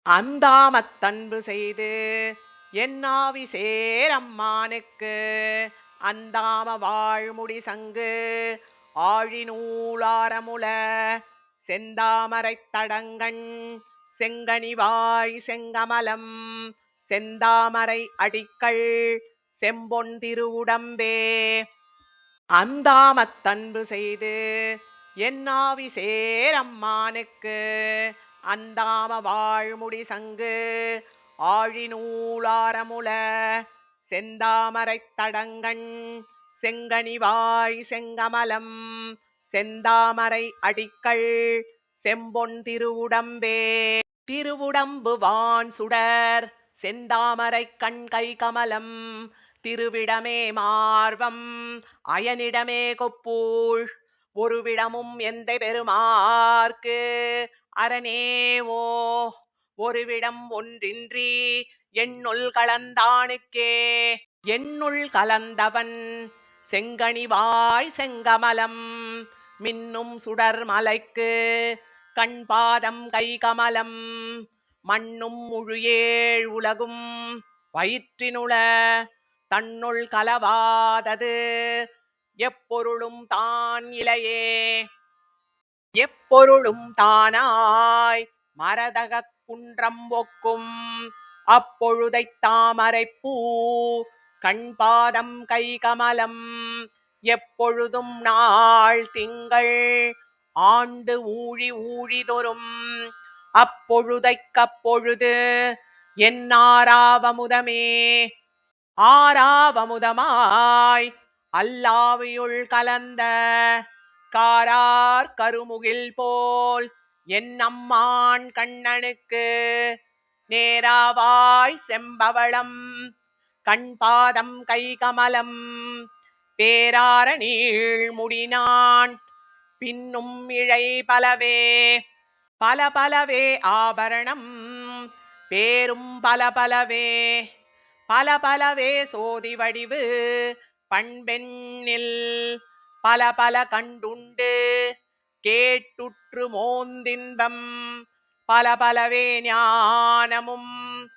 அந்தாமத்தன்பு செய்து என்னாவி சேரம்மானுக்கு அந்தாம வாழ்முடி சங்கு ஆழிநூலாரமுல செந்தாமரைத் தடங்கண் செங்கனிவாய் செங்கமலம் செந்தாமரை அடிக்கள் செம்பொன் திருவுடம்பே. அந்தாமத்தன்பு செய்து என்னாவி சேரம்மானுக்கு அந்தாம வாழ்முடி சங்கு ஆழிநூலாரமுல செந்தாமரைத் தடங்கண் செங்கனிவாய் செங்கமலம் செந்தாமரை அடிக்கள் செம்பொன் திருவுடம்பே. திருவுடம்பு வான் சுடர் செந்தாமரை கண்கை கமலம் திருவிடமே மார்வம் அயனிடமே கொப்பூழ் ஒருவிடமும் எந்தை பெருமார்க்கு அரணேவோ ஒருவிடம் ஒன்றின்றி என்னுள் கலந்தானுக்கே. என்னுள் கலந்தவன் செங்கனிவாய் செங்கமலம் மின்னும் சுடர் மலைக்கு கண்பாதம் கை கமலம் மண்ணும் முழுஏழ் உலகும் வயிற்றினுள தன்னுள் கலவாதது எப்பொருளும் தான் இலையே. எப்பொருளும் தானாய் மரதகக் குன்றம் ஒக்கும் அப்பொழுதைத் தாமரைப்பூ கண்பாதம் கை கமலம் எப்பொழுதும் நாள் திங்கள் ஆண்டு ஊழி ஊழிதொறும் அப்பொழுதைக் கப்பொழுது என்னாராவமுதமே. ஆராவமுதமாய் அல்லாவியுள் கலந்த காரார் கருமுகில் போல் என்னம்மான் கண்ணனுக்கு நேராவாய் செம்பவளம் கண்பாதம் கை கமலம் பேரார நீள் முடினான் பின்னும் இழை பலவே. பல பலவே ஆபரணம் பேரும் பல பலவே பல பலவே சோதி வடிவு பண்பெண்ணில் பல பல கண்டுண்டு கேட்டுற்று மோந்தின்பம் பல பலவே ஞானமும்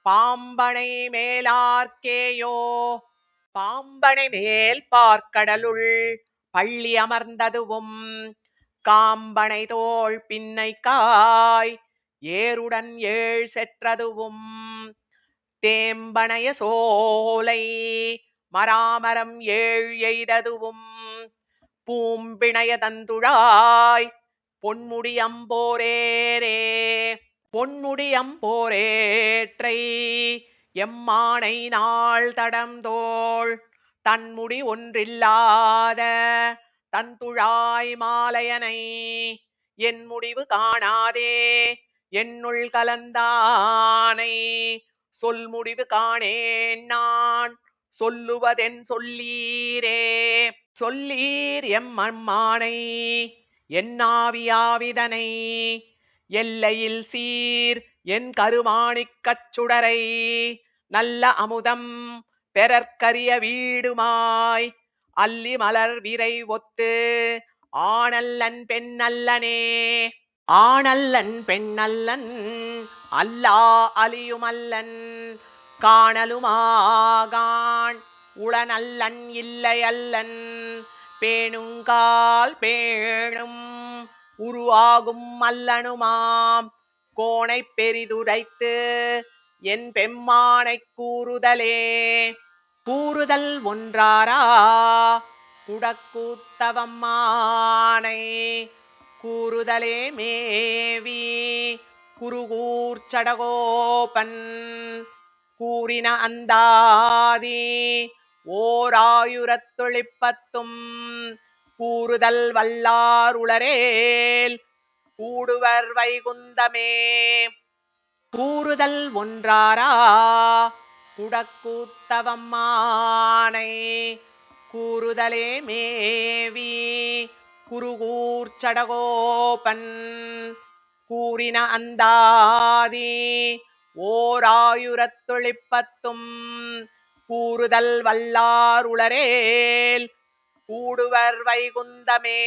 பாம்பனை மேலார்க்கேயோ. பாம்பனை மேல் பார்க்கடலுள் பள்ளி அமர்ந்ததுவும் காம்பனை தோள் பின்னை காய் ஏருடன் ஏழ் செற்றதுவும் தேம்பனைய சோலை மராமரம் ஏழ் எய்ததுவும் பூம்பிணைய தந்துழாய் பொன்முடியம்போரேரே. பொன்முடியம்போரேற்றை எம்மானை நாள் தடம்தோள் தன்முடி ஒன்றில்லாத தந்துழாய் மாலையனை என் முடிவு காணாதே என்னுள் கலந்தானை சொல் முடிவு காணேன் நான் சொல்லுவதென் சொல்லீரே. சொல்லீர் எம் அம்மானை என்னாவியாவிதனை எல்லையில் சீர் என் கருமாணிக்கச் சுடரை நல்ல அமுதம் பெறற்கரிய வீடுமாய் அல்லி மலர் விரை ஒத்து ஆணல்லன் பெண்ணல்லனே. ஆணல்லன் பெண்ணல்லன் அல்லா அலியுமல்லன் காணலுமாகான் உளனல்லன் இல்லை அல்லன் பேணுங்கால் பேணும் உருவாகும் அல்லனுமாம் கோணை பெரிதுரைத்து என் பெம்மானை கூறுதலே. கூறுதல் ஒன்றாரா குடக்கூத்தவம்மானை கூறுதலே மேவி குருகூர்ச்சடகோபன் கூறின அந்தாதி ஓராயுரத்தொழிப்பத்தும் கூறுதல் வல்லார் உளரேல் கூடுவர் வைகுந்தமே. கூறுதல் ஒன்றாரா குடக்கூத்தவம்மானை கூறுதலே மேவி குருகூர்ச்சடகோபன் கூறின அந்தாதி ஓராயுரத்தொழிப்பத்தும் கூறுதல் வல்லார் உளரேல் கூடுவர் வைகுந்தமே.